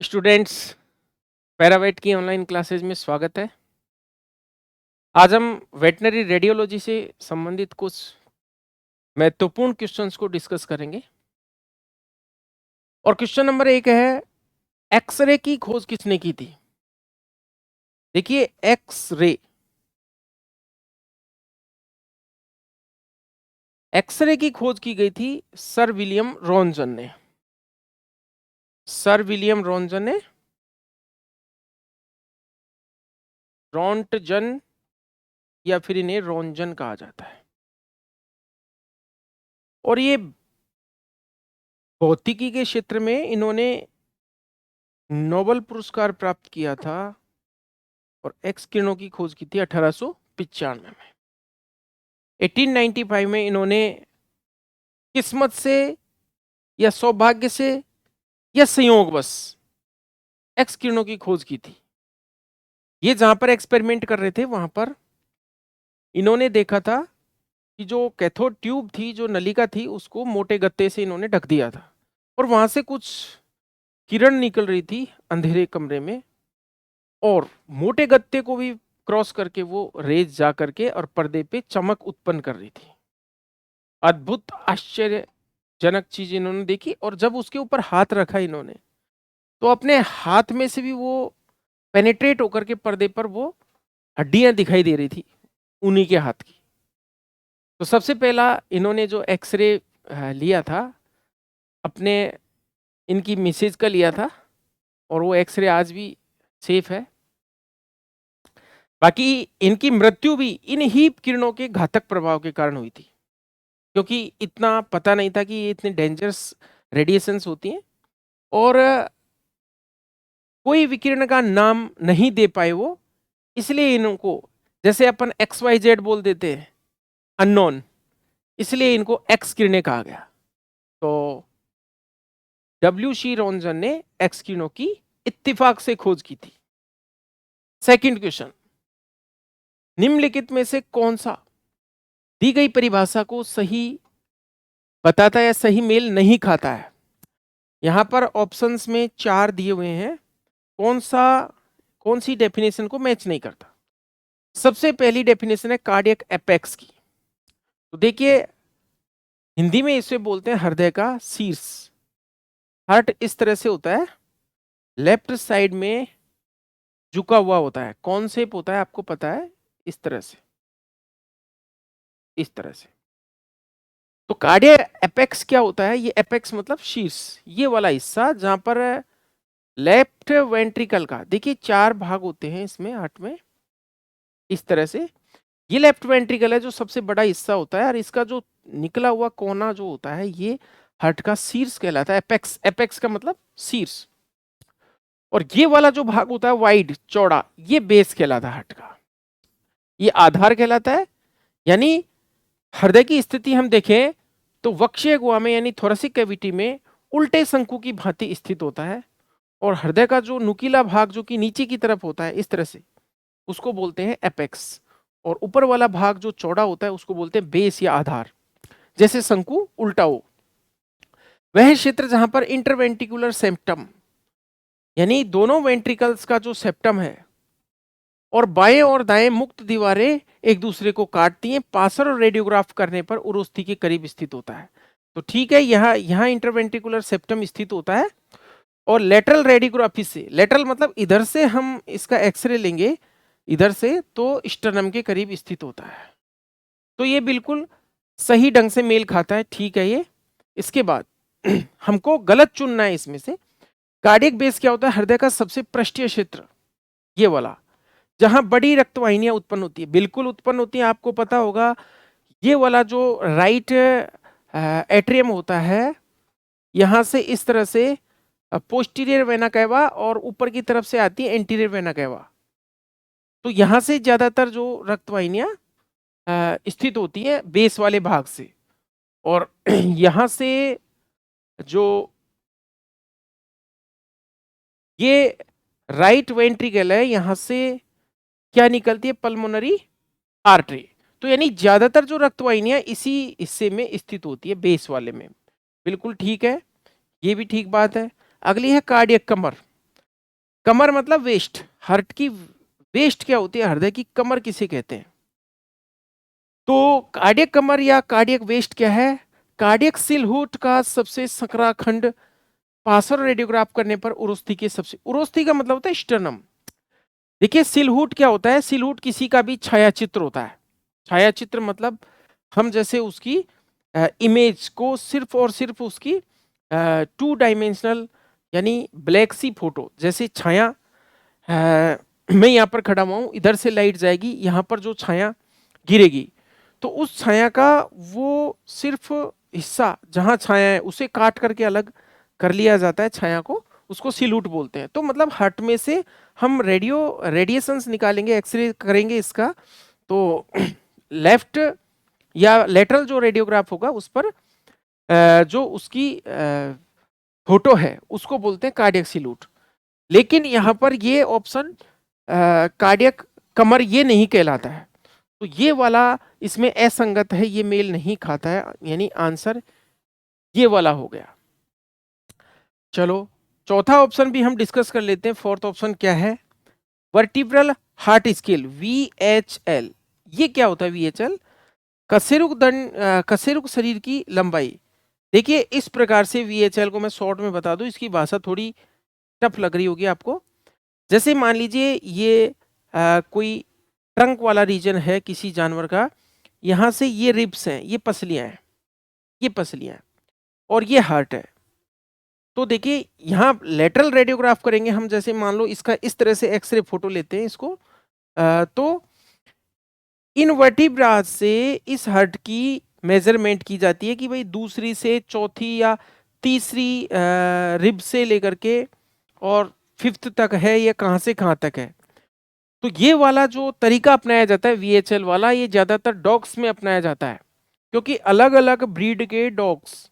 Students, paravet की online classes में स्वागत है। आज हम वेटनरी रेडियोलॉजी से संबंधित कुछ महत्वपूर्ण क्वेश्चंस को डिस्कस करेंगे। और क्वेश्चन नंबर 1 है, एक्सरे की खोज किसने की थी? देखिए, एक्सरे की खोज की गई थी सर विलियम रॉन्जन ने। सर विलियम रॉन्जन ने, रॉन्टजन या फिर इन्हें रॉन्जन कहा जाता है। और ये भौतिकी के क्षेत्र में इन्होंने नोबेल पुरस्कार प्राप्त किया था और एक्स किरणों की खोज की थी 1895 में। 1895 में इन्होंने किस्मत से या सौभाग्य से या संयोगवश एक्स किरणों की खोज की थी। ये जहां पर एक्सपेरिमेंट कर रहे थे वहां पर इन्होंने देखा था कि जो कैथोड ट्यूब थी, जो नलिका थी, उसको मोटे गत्ते से इन्होंने ढक दिया था और वहां से कुछ किरण निकल रही थी अंधेरे कमरे में और मोटे गत्ते को भी क्रॉस करके वो रेज जा करके और पर्दे पे चमक उत्पन्न कर रही थी। अद्भुत आश्चर्यजनक चीज इन्होंने देखी और जब उसके ऊपर हाथ रखा इन्होंने, तो अपने हाथ में से भी वो पेनिट्रेट होकर के पर्दे पर वो हड्डियां दिखाई दे रही थी उन्हीं के हाथ की। तो सबसे पहला इन्होंने जो एक्सरे लिया था, अपने इनकी मिसेज का लिया था और वो एक्सरे आज भी सेफ है। बाकी इनकी मृत्यु भी इन ही किरणों के घातक प्रभाव के कारण हुई थी, क्योंकि इतना पता नहीं था कि ये इतने डेंजरस रेडिएशंस होती हैं और कोई विकिरण का नाम नहीं दे पाए वो, इसलिए इनको, जैसे अपन एक्स वाई जेड बोल देते हैं अननोन, इसलिए इनको एक्स किरणें कहा गया। तो डब्ल्यू सी रॉन्जन ने एक्स किरणों की इत्तेफाक से खोज की थी। सेकंड क्वेश्चन, निम्नलिखित में से कौन सा दी गई परिभाषा को सही बताता है या सही मेल नहीं खाता है? यहां पर ऑप्शंस में 4 दिए हुए हैं, कौन सी डेफिनेशन को मैच नहीं करता? सबसे पहली डेफिनेशन है कार्डियक एपेक्स की। तो देखिए, हिंदी में इसे बोलते हैं हृदय का शीर्ष। हार्ट इस तरह से होता है, लेफ्ट साइड में झुका हुआ होता है। कौन शेप होता है आपको पता है? इस तरह से, इस तरह से। तो कार्डियक एपेक्स क्या होता है? ये एपेक्स मतलब शीर्ष, ये वाला हिस्सा जहां पर लेफ्ट वेंट्रिकल का, देखिए 4 भाग होते हैं इसमें हार्ट में, इस तरह से। ये लेफ्ट वेंट्रिकल है जो सबसे बड़ा हिस्सा होता है और इसका जो निकला हुआ कोना जो होता है, ये हार्ट का शीर्ष कहलाता है। एपेक्स, एपेक्स का मतलब शीर्ष। और ये वाला जो भाग होता है वाइड, चौड़ा, ये बेस कहलाता है हार्ट का, ये आधार कहलाता है। यानी हृदय की स्थिति हम देखें तो वक्षीय गुहा में यानी थोरेसिक कैविटी में उल्टे शंकु की भांति स्थित होता है और हृदय का जो नुकीला भाग जो कि नीचे की तरफ होता है इस तरह से, उसको बोलते हैं एपेक्स। और ऊपर वाला भाग जो चौड़ा होता है उसको बोलते हैं बेस या आधार, जैसे शंकु उल्टा हो। वह क्षेत्र जहां पर इंटरवेंट्रिकुलर सेप्टम यानी दोनों वेंट्रिकल्स का जो सेप्टम है और बाएं और दाएं मुक्त दीवारें एक दूसरे को काटती हैं, पासर और रेडियोग्राफ करने पर उरोस्थी के करीब स्थित होता है। तो ठीक है, यहाँ इंटरवेंट्रिकुलर सेप्टम स्थित होता है और लेटरल रेडियोग्राफी से, लेटरल मतलब इधर से हम इसका एक्सरे लेंगे इधर से, तो स्टर्नम के करीब स्थित होता है। तो ये बिल्कुल सही ढंग से मेल खाता है, ठीक है ये। इसके बाद हमको गलत चुनना है इसमें से। कार्डियक बेस क्या होता है? हृदय का सबसे पृष्ठीय क्षेत्र, ये वाला, जहां बड़ी रक्तवाहिनियां उत्पन्न होती है, बिल्कुल उत्पन्न होती है। आपको पता होगा ये वाला जो राइट एट्रियम होता है, यहां से इस तरह से पोस्टीरियर वेना कैवा और ऊपर की तरफ से आती है एंटीरियर वेना कैवा। तो यहां से ज्यादातर जो रक्तवाहिनियां स्थित होती है बेस वाले भाग से। और यहां से जो ये राइट वेंट्रिकल है, यहां से क्या निकलती है? Pulmonary artery. तो यानी ज्यादातर जो रक्तवाहिनियां इसी हिस्से में स्थित होती है, बेस वाले में। बिल्कुल ठीक है, ये भी ठीक बात है। अगली है कार्डियक कमर। कमर मतलब वेस्ट, हार्ट की वेस्ट क्या होती है, हृदय की कमर किसे कहते हैं। तो कार्डियक कमर या कार्डियक वेस्ट क्या है, कार्डियक सिलहूट का सबसे संकरा खंड पार्श्व रेडियोग्राफ करने पर उरोस्थी के सबसे, उरोस्थी का मतलब होता है स्टर्नम। देखिए सिलहूट क्या होता है, सिलहूट किसी का भी छायाचित्र होता है। छायाचित्र मतलब हम जैसे उसकी इमेज को सिर्फ और सिर्फ उसकी 2 डायमेंशनल यानी ब्लैक सी फोटो, जैसे छाया मैं यहाँ पर खड़ा हुआ हूँ, इधर से लाइट जाएगी, यहाँ पर जो छाया गिरेगी तो उस छाया का वो सिर्फ हिस्सा जहाँ छाया है उसे काट करके अलग कर लिया जाता है छाया को, उसको सिलूट बोलते हैं। तो मतलब हार्ट में से हम रेडिएशंस निकालेंगे, एक्सरे करेंगे इसका, तो लेफ्ट या लेटरल जो रेडियोग्राफ होगा उस पर जो उसकी फोटो है उसको बोलते हैं कार्डियक सिलूट। लेकिन यहाँ पर ये ऑप्शन कार्डियक कमर ये नहीं कहलाता है, तो ये वाला इसमें असंगत है, ये मेल नहीं खाता है, यानी आंसर ये वाला हो गया। चलो चौथा ऑप्शन भी हम डिस्कस कर लेते हैं। फोर्थ ऑप्शन क्या है, वर्टिब्रल हार्ट स्केल VHL। ये क्या होता है VHL, कशेरुक दंड कशेरुक शरीर की लंबाई। देखिए इस प्रकार से VHL को मैं शॉर्ट में बता दूं, इसकी भाषा थोड़ी टफ लग रही होगी आपको। जैसे मान लीजिए ये कोई ट्रंक वाला रीजन है किसी जानवर का, यहाँ से ये रिब्स हैं, ये पसलियां हैं, ये पसलियां हैं और ये हार्ट है। तो देखिए यहाँ लेटरल रेडियोग्राफ करेंगे हम, जैसे मान लो इसका इस तरह से एक्सरे फोटो लेते हैं इसको, तो इन वर्टिब्रा से इस हार्ट की मेजरमेंट की जाती है कि भाई दूसरी से चौथी या तीसरी रिब से लेकर के और फिफ्थ तक है, या कहाँ से कहाँ तक है। तो ये वाला जो तरीका अपनाया जाता है VHL वाला, ये ज्यादातर डॉग्स में अपनाया जाता है, क्योंकि अलग अलग ब्रीड के डॉग्स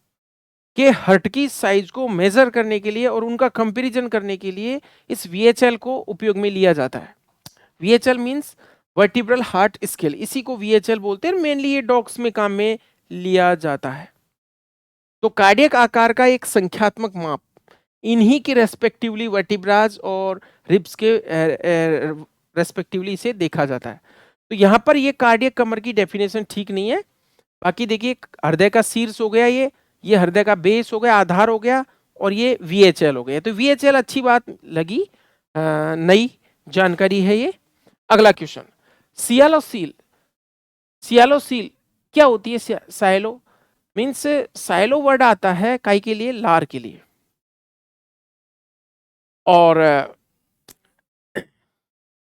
के हार्ट की साइज को मेजर करने के लिए और उनका कंपैरिजन करने के लिए इस VHL को उपयोग में लिया जाता है। VHL means vertebral heart scale, इसी को VHL बोलते हैं, मेनली ये डॉग्स में काम में लिया जाता है। तो कार्डियक आकार का एक संख्यात्मक माप इन्हीं के रेस्पेक्टिवली वर्टिब्राज और रिब्स के रेस्पेक्टिवली इसे देखा जाता है। तो यहाँ पर ये कार्डियक कमर की डेफिनेशन ठीक नहीं है। बाकी देखिए हृदय का शीर्ष हो गया, ये हृदय का बेस हो गया, आधार हो गया, और ये VHL हो गया। तो VHL अच्छी बात लगी, नई जानकारी है ये। अगला क्वेश्चन, सियालोसील। सियालोसील क्या होती है, साइलो मीन्स साइलो वर्ड आता है काई के लिए, लार के लिए, और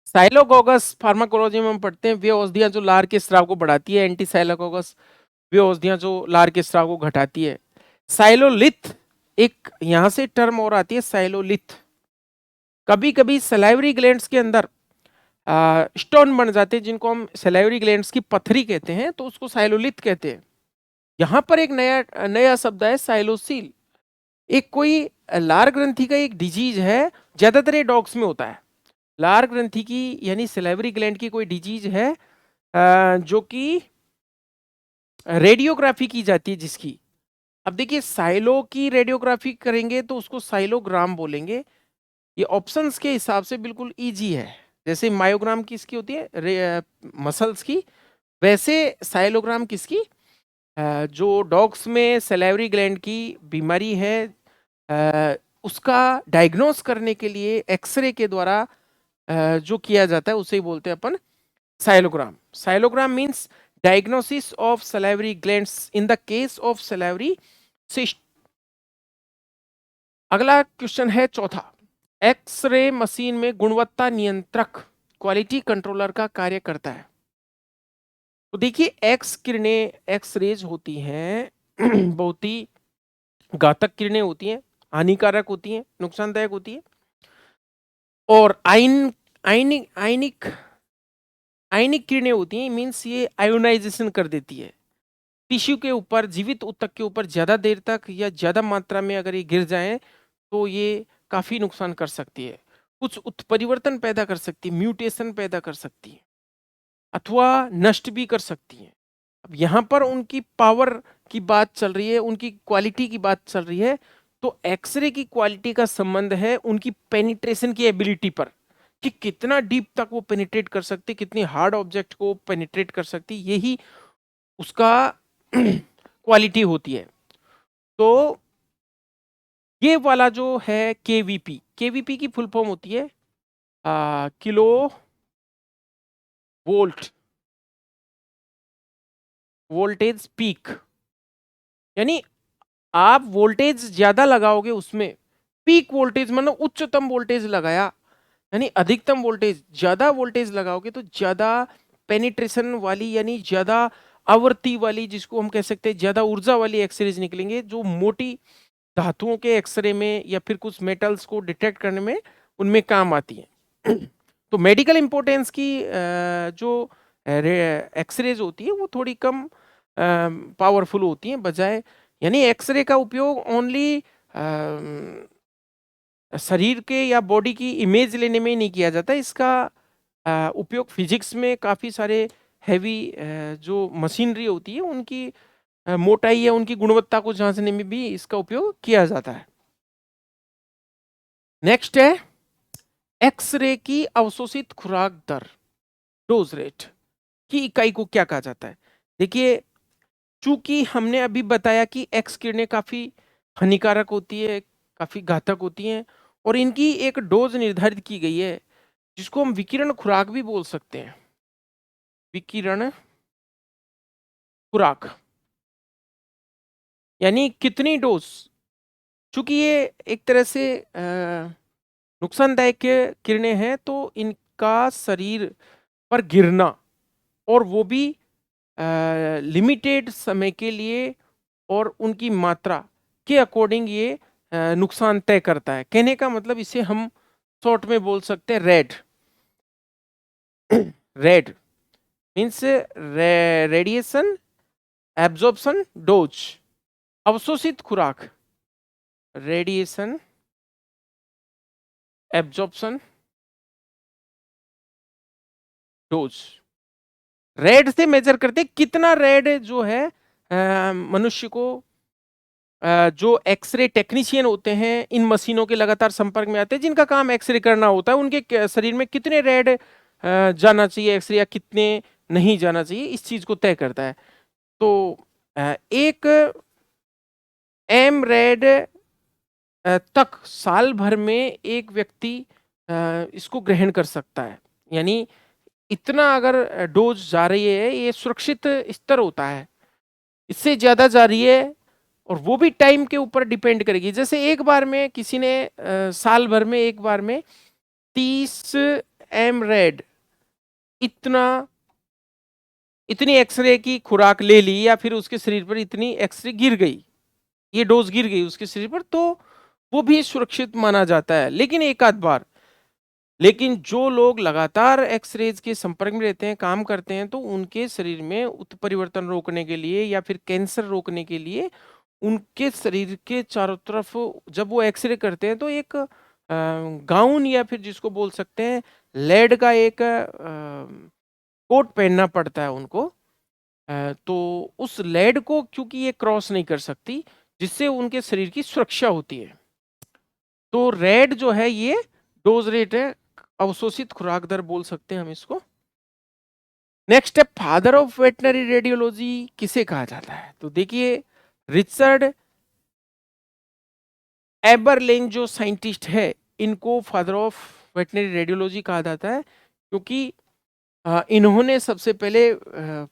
साइलोगोगस फार्माकोलॉजी में हम पढ़ते हैं वे औषधियां जो लार के स्राव को बढ़ाती है, एंटी साइलोगोगस वे औषधियां जो लार के स्राव को घटाती है। साइलोलिथ एक यहां से टर्म और आती है साइलोलिथ। कभी कभी सलाइवरी ग्लैंड्स के अंदर स्टोन बन जाते हैं जिनको हम सलाइवरी ग्लैंड्स की पथरी कहते हैं, तो उसको साइलोलिथ कहते हैं। यहां पर एक नया नया शब्द है साइलोसील। एक कोई लार ग्रंथि का एक डिजीज है, ज्यादातर ये डॉग्स में होता है। लार ग्रंथि की यानी सलाइवरी ग्लैंड की कोई डिजीज है जो कि रेडियोग्राफी की जाती है जिसकी। अब देखिए साइलो की रेडियोग्राफी करेंगे तो उसको साइलोग्राम बोलेंगे। ये ऑप्शंस के हिसाब से बिल्कुल इजी है, जैसे मायोग्राम किसकी होती है, मसल्स की, वैसे साइलोग्राम किसकी, जो डॉग्स में सलाइवरी ग्लैंड की बीमारी है उसका डायग्नोस करने के लिए एक्सरे के द्वारा जो किया जाता है उसे बोलते हैं अपन साइलोग्राम। साइलोग्राम means diagnosis of salivary glands in the case of salivary cyst. अगला क्वेश्चन है चौथा, एक्सरे मशीन में गुणवत्ता नियंत्रक क्वालिटी कंट्रोलर का कार्य करता है। तो देखिए एक्स किरणें, एक्स रेज होती हैं बहुत ही घातक किरणें होती हैं, हानिकारक होती हैं, नुकसानदायक होती है, और आयनिक आयनिक आयनिक किरणें होती हैं, मीन्स ये आयोनाइजेशन कर देती है टिश्यू के ऊपर, जीवित ऊतक के ऊपर ज्यादा देर तक या ज्यादा मात्रा में अगर ये गिर जाएं तो ये काफी नुकसान कर सकती है, कुछ उत्परिवर्तन पैदा कर सकती है, म्यूटेशन पैदा कर सकती है, अथवा नष्ट भी कर सकती है। अब यहाँ पर उनकी पावर की बात चल रही है, उनकी क्वालिटी की बात चल रही है, तो एक्सरे की क्वालिटी का संबंध है उनकी पेनिट्रेशन की एबिलिटी पर, कि कितना डीप तक वो पेनिट्रेट कर सकती, कितनी हार्ड ऑब्जेक्ट को पेनिट्रेट कर सकती, यही उसका क्वालिटी होती है। तो ये वाला जो है केवीपी, केवीपी की फुल फॉर्म होती है किलो वोल्ट वोल्टेज पीक, यानी आप वोल्टेज ज्यादा लगाओगे उसमें, पीक वोल्टेज मतलब उच्चतम वोल्टेज लगाया, यानी अधिकतम वोल्टेज, ज्यादा वोल्टेज लगाओगे तो ज्यादा पेनिट्रेशन वाली, यानी ज्यादा आवृत्ति वाली, जिसको हम कह सकते हैं ज्यादा ऊर्जा वाली एक्सरेज निकलेंगे, जो मोटी धातुओं के एक्सरे में या फिर कुछ मेटल्स को डिटेक्ट करने में उनमें काम आती है। तो मेडिकल इंपॉर्टेंस की जो एक्सरेज होती है वो थोड़ी कम पावरफुल होती हैं बजाय, यानी एक्सरे का उपयोग ओनली शरीर के या बॉडी की इमेज लेने में ही नहीं किया जाता, इसका उपयोग फिजिक्स में काफ़ी सारे हैवी जो मशीनरी होती है उनकी मोटाई या उनकी गुणवत्ता को जांचने में भी इसका उपयोग किया जाता है। नेक्स्ट है एक्सरे की अवशोषित खुराक दर, डोज रेट की इकाई को क्या कहा जाता है। देखिए, चूंकि हमने अभी बताया कि एक्स किरणें काफी हानिकारक होती है, काफी घातक होती हैं, और इनकी एक डोज निर्धारित की गई है जिसको हम विकिरण खुराक भी बोल सकते हैं, विकिरण खुराक, यानी कितनी डोज। चूंकि ये एक तरह से नुकसानदायक किरणें हैं तो इनका शरीर पर गिरना, और वो भी लिमिटेड समय के लिए और उनकी मात्रा के अकॉर्डिंग ये नुकसान तय करता है। कहने का मतलब इसे हम शॉर्ट में बोल सकते हैं red. Red means radiation absorption dose, अवशोषित खुराक, रेडिएशन एब्जॉर्प्शन डोज। रेड से मेजर करते कितना रेड जो है मनुष्य को, जो एक्सरे टेक्नीशियन होते हैं इन मशीनों के लगातार संपर्क में आते हैं जिनका काम एक्सरे करना होता है, उनके शरीर में कितने रेड जाना चाहिए एक्सरे या कितने नहीं जाना चाहिए, इस चीज को तय करता है। तो एक एम रेड तक साल भर में एक व्यक्ति इसको ग्रहण कर सकता है, यानी इतना अगर डोज जा रही है ये सुरक्षित स्तर होता है। इससे ज्यादा जा रही है और वो भी टाइम के ऊपर डिपेंड करेगी, जैसे एक बार में किसी ने साल भर में एक बार में 30 एम रेड इतनी एक्सरे की खुराक ले ली, या फिर उसके शरीर पर इतनी एक्सरे गिर गई, ये डोज गिर गई उसके शरीर पर, तो वो भी सुरक्षित माना जाता है। लेकिन एक आध बार, लेकिन जो लोग लगातार एक्सरेज के संपर्क में रहते हैं, काम करते हैं, तो उनके शरीर में उत्परिवर्तन रोकने के लिए या फिर कैंसर रोकने के लिए उनके शरीर के चारों तरफ जब वो एक्सरे करते हैं तो एक गाउन या फिर जिसको बोल सकते हैं लेड का एक कोट पहनना पड़ता है उनको। तो उस लेड को क्योंकि ये क्रॉस नहीं कर सकती, जिससे उनके शरीर की सुरक्षा होती है। तो रेड जो है ये डोज रेट है, अवशोषित खुराक दर बोल सकते हैं हम इसको। नेक्स्ट है फादर ऑफ वेटनरी रेडियोलॉजी किसे कहा जाता है। तो देखिए, रिचर्ड एबरलेन जो साइंटिस्ट है इनको फादर ऑफ वेटनरी रेडियोलॉजी कहा जाता है, क्योंकि इन्होंने सबसे पहले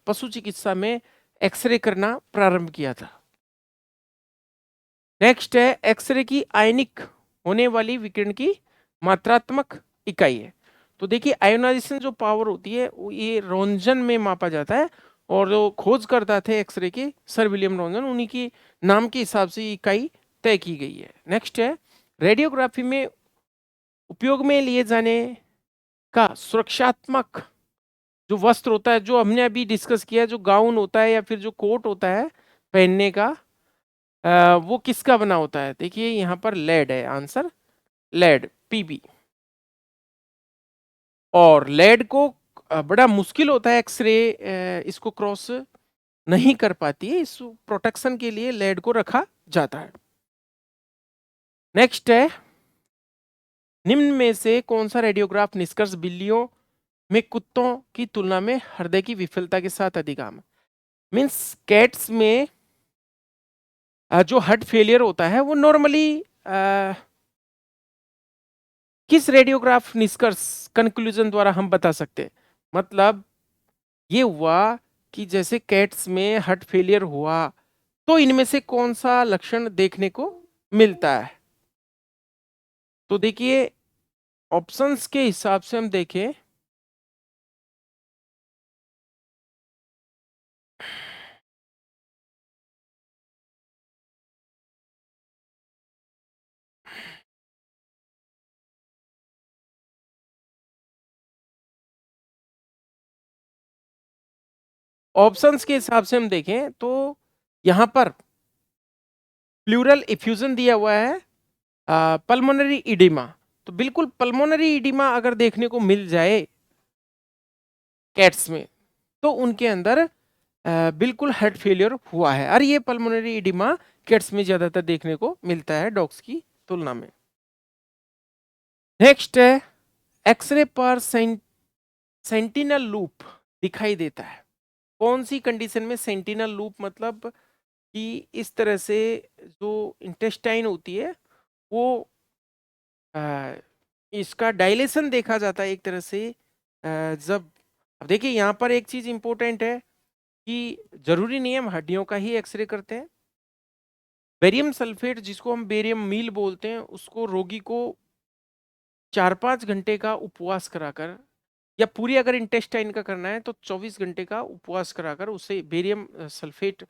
पशु चिकित्सा में एक्सरे करना प्रारंभ किया था। नेक्स्ट है एक्सरे की आयनिक होने वाली विकिरण की मात्रात्मक इकाई है। तो देखिए, आयोनाइजेशन जो पावर होती है वो ये रोंजन में मापा जाता है, और जो खोज करता थे एक्सरे के सर विलियम रोंजन, उन्हीं की नाम के हिसाब से इकाई तय की गई है। नेक्स्ट है रेडियोग्राफी में उपयोग में लिए जाने का सुरक्षात्मक जो वस्त्र होता है, जो हमने अभी डिस्कस किया, जो गाउन होता है या फिर जो कोट होता है पहनने का, वो किसका बना होता है। देखिए यहाँ पर लेड है, आंसर लेड, पीबी। और लेड को बड़ा मुश्किल होता है, एक्सरे इसको क्रॉस नहीं कर पाती है, इस प्रोटेक्शन के लिए लेड को रखा जाता है। नेक्स्ट है, निम्न में से कौन सा रेडियोग्राफ निष्कर्ष बिल्लियों में कुत्तों की तुलना में हृदय की विफलता के साथ अधिक आम है? मीन्स कैट्स में जो हार्ट फेलियर होता है वो नॉर्मली किस रेडियोग्राफ निष्कर्ष कंक्लूजन द्वारा हम बता सकते हैं? मतलब ये हुआ कि जैसे कैट्स में हार्ट फेलियर हुआ तो इनमें से कौन सा लक्षण देखने को मिलता है? तो देखिए ऑप्शंस के हिसाब से हम देखें, ऑप्शंस के हिसाब से हम देखें तो यहां पर प्लूरल इफ्यूजन दिया हुआ है, पल्मोनरी इडिमा। तो बिल्कुल पल्मोनरी इडिमा अगर देखने को मिल जाए कैट्स में तो उनके अंदर बिल्कुल हार्ट फेलियर हुआ है, और ये पल्मोनरी इडिमा कैट्स में ज्यादातर देखने को मिलता है डॉग्स की तुलना में। नेक्स्ट है, एक्सरे पर सेंटिनल लूप दिखाई देता है। कौन सी कंडीशन में सेंटिनल लूप, मतलब कि इस तरह से जो इंटेस्टाइन होती है वो इसका डायलेशन देखा जाता है एक तरह से, जब, अब देखिए यहाँ पर एक चीज इंपॉर्टेंट है कि जरूरी नहीं है हम हड्डियों का ही एक्सरे करते हैं। बेरियम सल्फेट जिसको हम बेरियम मील बोलते हैं उसको रोगी को 4-5 घंटे का उपवास कराकर, या पूरी अगर इंटेस्टाइन का करना है तो 24 घंटे का उपवास कराकर उसे बेरियम सल्फेट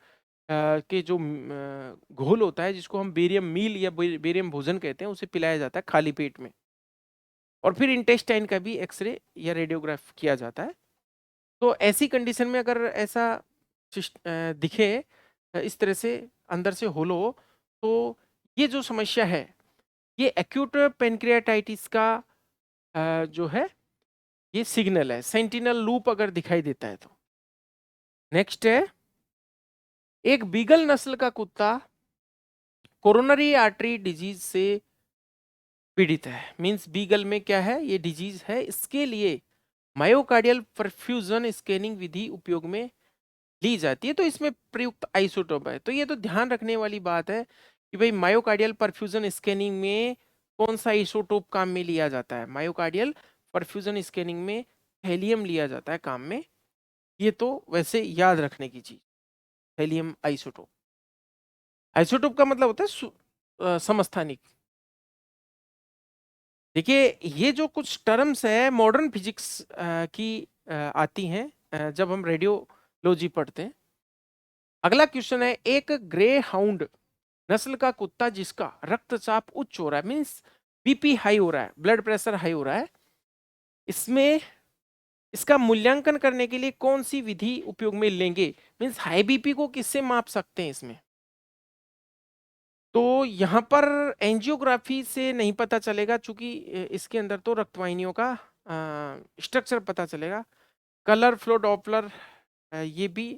के जो घोल होता है जिसको हम बेरियम मील या बेरियम भोजन कहते हैं उसे पिलाया जाता है खाली पेट में, और फिर इंटेस्टाइन का भी एक्सरे या रेडियोग्राफ किया जाता है। तो ऐसी कंडीशन में अगर ऐसा दिखे इस तरह से अंदर से होलो, तो ये जो समस्या है ये एक्यूट पेनक्रियाटाइटिस का जो है ये सिग्नल है, सेंटिनल लूप अगर दिखाई देता है तो। नेक्स्ट है, एक बीगल नस्ल का कुत्ता कोरोनरी आर्टरी डिजीज से पीड़ित है। मींस बीगल में क्या है, ये डिजीज है, इसके लिए मायोकार्डियल परफ्यूजन स्कैनिंग विधि उपयोग में ली जाती है। तो इसमें प्रयुक्त आइसोटोप है। तो ये तो ध्यान रखने वाली बात है कि भाई मायोकार्डियल परफ्यूजन स्कैनिंग में कौन सा आइसोटोप काम में लिया जाता है। मायोकार्डियल परफ्यूजन स्कैनिंग में हेलियम लिया जाता है काम में। ये तो वैसे याद रखने की चीज, हेलियम आइसोटोप। आइसोटोप का मतलब होता है समस्थानिक। देखिए ये जो कुछ टर्म्स है मॉडर्न फिजिक्स की आती हैं जब हम रेडियोलॉजी पढ़ते हैं। अगला क्वेश्चन है, एक ग्रे हाउंड नस्ल का कुत्ता जिसका रक्तचाप उच्च हो रहा है, मीन्स बीपी हाई हो रहा है, ब्लड प्रेशर हाई हो रहा है, इसमें इसका मूल्यांकन करने के लिए कौन सी विधि उपयोग में लेंगे? मीन्स हाई बीपी को किससे माप सकते हैं इसमें? तो यहाँ पर एंजियोग्राफी से नहीं पता चलेगा, चूंकि इसके अंदर तो रक्तवाहिनियों का स्ट्रक्चर पता चलेगा। कलर फ्लो डॉपलर ये भी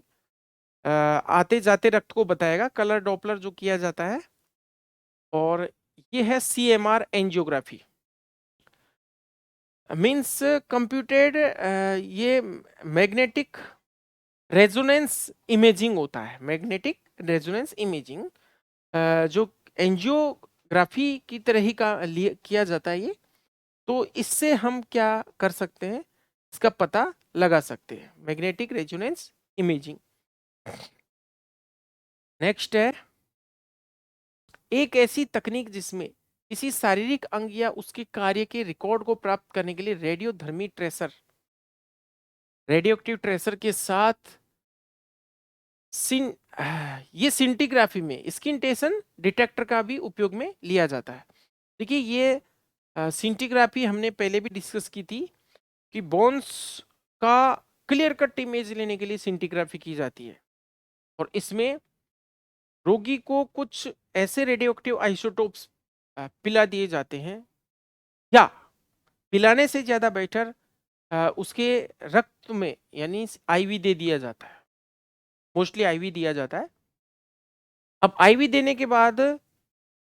आते जाते रक्त को बताएगा, कलर डॉपलर जो किया जाता है। और ये है सीएमआर एंजियोग्राफी, मींस कंप्यूटेड, ये मैग्नेटिक रेजोनेंस इमेजिंग होता है। मैग्नेटिक रेजोनेंस इमेजिंग जो एंजियोग्राफी की तरह ही का किया जाता है ये। तो इससे हम क्या कर सकते हैं, इसका पता लगा सकते हैं, मैग्नेटिक रेजोनेंस इमेजिंग। नेक्स्ट है, एक ऐसी तकनीक जिसमें किसी शारीरिक अंग या उसके कार्य के रिकॉर्ड को प्राप्त करने के लिए रेडियोधर्मी ट्रेसर, रेडियोएक्टिव ट्रेसर के साथ ये सिंटिग्राफी में स्किन टेशन डिटेक्टर का भी उपयोग में लिया जाता है। देखिए ये सिंटिग्राफी हमने पहले भी डिस्कस की थी कि बोन्स का क्लियर कट इमेज लेने के लिए सिंटिग्राफी की जाती है, और इसमें रोगी को कुछ ऐसे रेडियोएक्टिव आइसोटोप्स पिला दिए जाते हैं, या पिलाने से ज्यादा बेटर उसके रक्त में यानी आईवी दे दिया जाता है। मोस्टली आईवी दिया जाता है। अब आईवी देने के बाद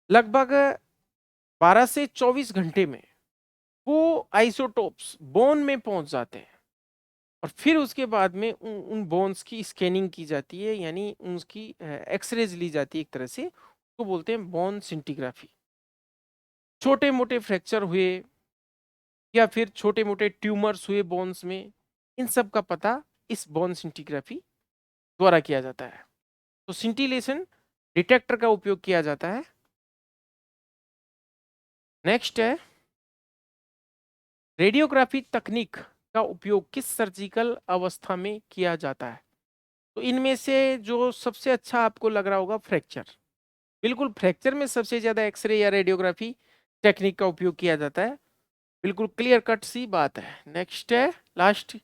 लगभग 12 से 24 घंटे में वो आइसोटोप्स बोन में पहुंच जाते हैं और फिर उसके बाद में उन बोन्स की स्कैनिंग की जाती है, यानी उसकी एक्सरेज ली जाती है एक तरह से, उसको बोलते हैं बोन सिंटिग्राफी। छोटे मोटे फ्रैक्चर हुए या फिर छोटे मोटे ट्यूमर्स हुए बोन्स में, इन सब का पता इस बोन सिंटिग्राफी द्वारा किया जाता है। तो सिंटिलेशन डिटेक्टर का उपयोग किया जाता है। नेक्स्ट है रेडियोग्राफी तकनीक का उपयोग किस सर्जिकल अवस्था में किया जाता है। तो इनमें से जो सबसे अच्छा आपको लग रहा होगा फ्रैक्चर, बिल्कुल फ्रैक्चर में सबसे ज्यादा एक्सरे या रेडियोग्राफी टेक्निक का उपयोग किया जाता है, बिल्कुल क्लियर कट सी बात है। नेक्स्ट है last,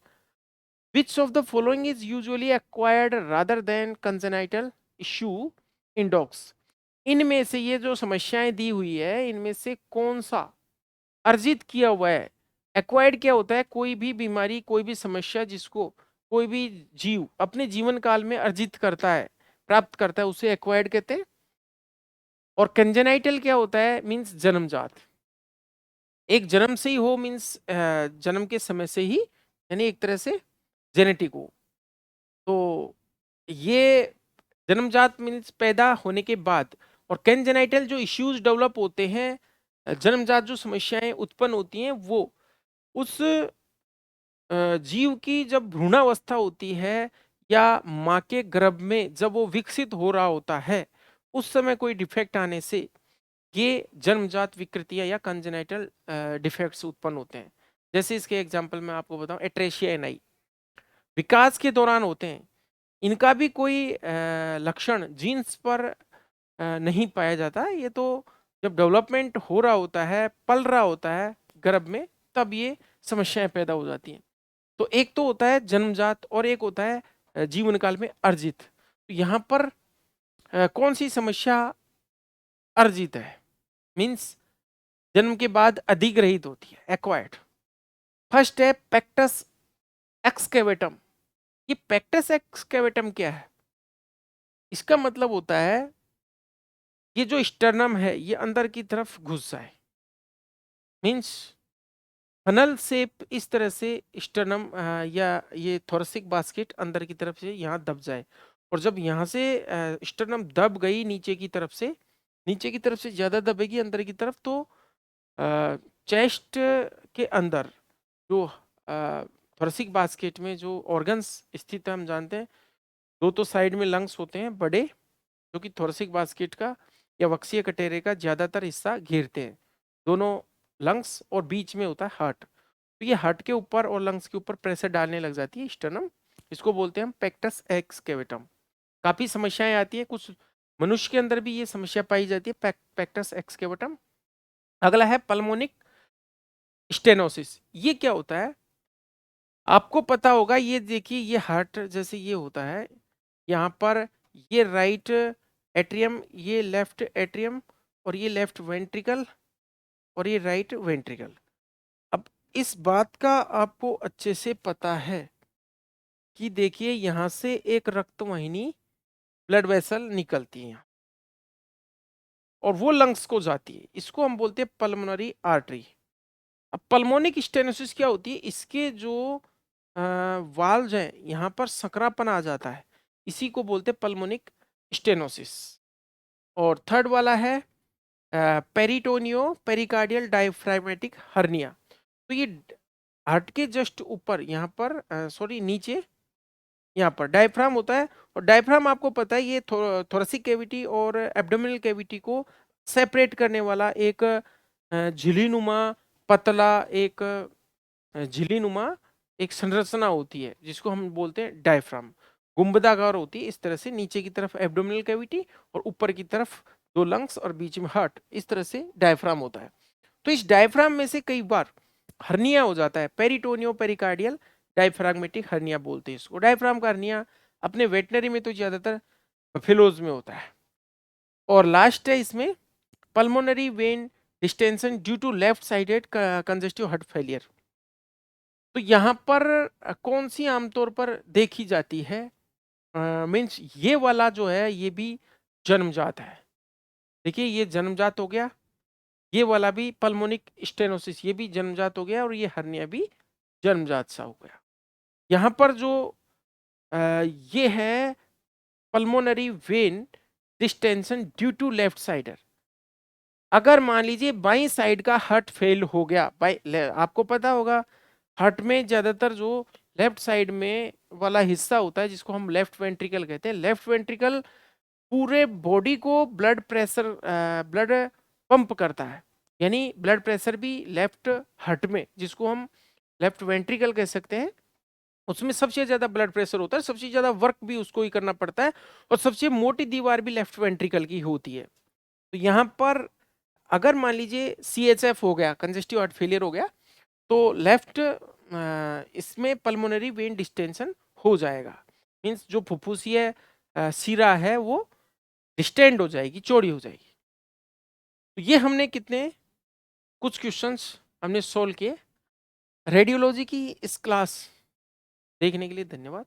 which of the following is usually acquired rather than congenital issue in dogs. इनमें से ये जो समस्याएं दी हुई है इनमें से कौन सा अर्जित किया हुआ है। एक्वायर्ड क्या होता है, कोई भी बीमारी कोई भी समस्या जिसको कोई भी जीव अपने जीवन काल में अर्जित करता है, प्राप्त करता है, उसे एक्वायर्ड कहते हैं। और कंजेनाइटल क्या होता है, मींस जन्मजात, एक जन्म से ही हो, मींस जन्म के समय से ही, यानी एक तरह से जेनेटिक हो। तो ये जन्मजात मीन्स पैदा होने के बाद, और कंजेनाइटल जो इश्यूज डेवलप होते हैं, जन्मजात जो समस्याएं उत्पन्न होती हैं वो उस जीव की जब भ्रूणावस्था होती है या माँ के गर्भ में जब वो विकसित हो रहा होता है, उस समय कोई डिफेक्ट आने से ये जन्मजात विकृतियां या कंजेनाइटल डिफेक्ट्स उत्पन्न होते हैं। जैसे इसके एग्जांपल मैं आपको बताऊं, एट्रेशिया एनाई विकास के दौरान होते हैं, इनका भी कोई लक्षण जीन्स पर नहीं पाया जाता, ये तो जब डेवलपमेंट हो रहा होता है, पल रहा होता है गर्भ में, तब ये समस्याएं पैदा हो जाती हैं। तो एक तो होता है जन्मजात और एक होता है जीवन काल में अर्जित। तो यहाँ पर कौन सी समस्या अर्जित है, मीन्स जन्म के बाद अधिग्रहित होती है, एक्वायर्ड। फर्स्ट है पेक्टस एक्सकेवेटम। ये पेक्टस एक्सकेवेटम क्या है, इसका मतलब होता है ये जो स्टर्नम है ये अंदर की तरफ घुस जाए, मीन्स फनल शेप इस तरह से स्टर्नम या ये थोरेसिक बास्केट अंदर की तरफ से यहाँ दब जाए। और जब यहाँ से स्टर्नम दब गई नीचे की तरफ से, नीचे की तरफ से ज़्यादा दबेगी अंदर की तरफ, तो चेस्ट के अंदर जो थोरेसिक बास्केट में जो ऑर्गन्स स्थित है, हम जानते हैं दो तो साइड में लंग्स होते हैं बड़े, जो कि थोरेसिक बास्केट का या वक्षीय कटेरे का ज़्यादातर हिस्सा घेरते हैं, दोनों लंग्स, और बीच में होता है हार्ट। तो ये हार्ट के ऊपर और लंग्स के ऊपर प्रेशर डालने लग जाती है स्टर्नम, इसको बोलते हैं हम पेक्टस एक्सकेवेटम। काफ़ी समस्याएं आती है, कुछ मनुष्य के अंदर भी ये समस्या पाई जाती है, पेक्टस एक्सकेवेटम। अगला है पल्मोनिक स्टेनोसिस। ये क्या होता है आपको पता होगा, ये देखिए ये हार्ट जैसे ये होता है, यहाँ पर ये राइट एट्रियम, ये लेफ्ट एट्रियम, और ये लेफ्ट वेंट्रिकल, और ये राइट वेंट्रिकल। अब इस बात का आपको अच्छे से पता है कि देखिए यहाँ से एक रक्त वाहिनी ब्लड वेसल निकलती है यहाँ, और वो लंग्स को जाती है, इसको हम बोलते हैं पल्मोनरी आर्टरी। अब पल्मोनिक स्टेनोसिस क्या होती है, इसके जो वाल्व हैं यहाँ पर संकरापन आ जाता है, इसी को बोलते हैं पल्मोनिक स्टेनोसिस। और थर्ड वाला है पेरिटोनियो पेरिकार्डियल डायफ्रागमेटिक हर्निया। तो ये हार्ट के जस्ट ऊपर यहाँ पर सॉरी नीचे यहाँ पर डायफ्राम होता है, और डायफ्राम आपको पता है ये थोरेसिक कैविटी और एब्डोमिनल कैविटी को सेपरेट करने वाला एक झिल्लीनुमा पतला एक झिल्लीनुमा एक संरचना होती है, जिसको हम बोलते हैं डायफ्राम। गुंबदाकार होती है इस तरह से, नीचे की तरफ एब्डोमिनल कैविटी और ऊपर की तरफ दो लंग्स और बीच में हार्ट, इस तरह से डायफ्राम होता है। तो इस डायफ्राम में से कई बार हर्निया हो जाता है, पेरिटोनियो पेरिकार्डियल डायफ्रागमेटिक हर्निया बोलते हैं इसको। डायफ्राम का हर्निया अपने वेटनरी में तो ज्यादातर फिलोज में होता है। और लास्ट है इसमें pulmonary vein distension due to left sided congestive heart failure. तो यहाँ पर कौन सी आमतौर पर देखी जाती है, मीन्स ये वाला जो है ये भी जन्मजात है। देखिए ये जन्मजात हो गया, ये वाला भी पल्मोनिक स्टेनोसिस, ये भी जन्मजात हो गया और ये हर्निया भी जन्मजात सा हो गया। यहाँ पर जो ये है pulmonary vein distension due to left sider. अगर मान लीजिए बाई साइड का हार्ट फेल हो गया, आपको पता होगा हार्ट में ज्यादातर जो लेफ्ट साइड में वाला हिस्सा होता है जिसको हम लेफ्ट वेंट्रिकल कहते हैं, लेफ्ट वेंट्रिकल पूरे बॉडी को ब्लड पंप करता है, यानी ब्लड प्रेशर भी लेफ्ट हार्ट में, जिसको हम लेफ्ट वेंट्रिकल कह सकते हैं, उसमें सबसे ज्यादा ब्लड प्रेशर होता है, सबसे ज्यादा वर्क भी उसको ही करना पड़ता है, और सबसे मोटी दीवार भी लेफ्ट वेंट्रिकल की होती है। तो यहाँ पर अगर मान लीजिए CHF हो गया, कंजेस्टिव हार्ट फेलियर हो गया, तो लेफ्ट इसमें पल्मोनरी वेन डिस्टेंशन हो जाएगा, मीन्स जो फुफ्फुसीय सिरा है वो डिस्टेंड हो जाएगी, चौड़ी हो जाएगी। तो ये हमने कुछ क्वेश्चंस हमने सोल्व किए। रेडियोलॉजी की इस क्लास देखने के लिए धन्यवाद।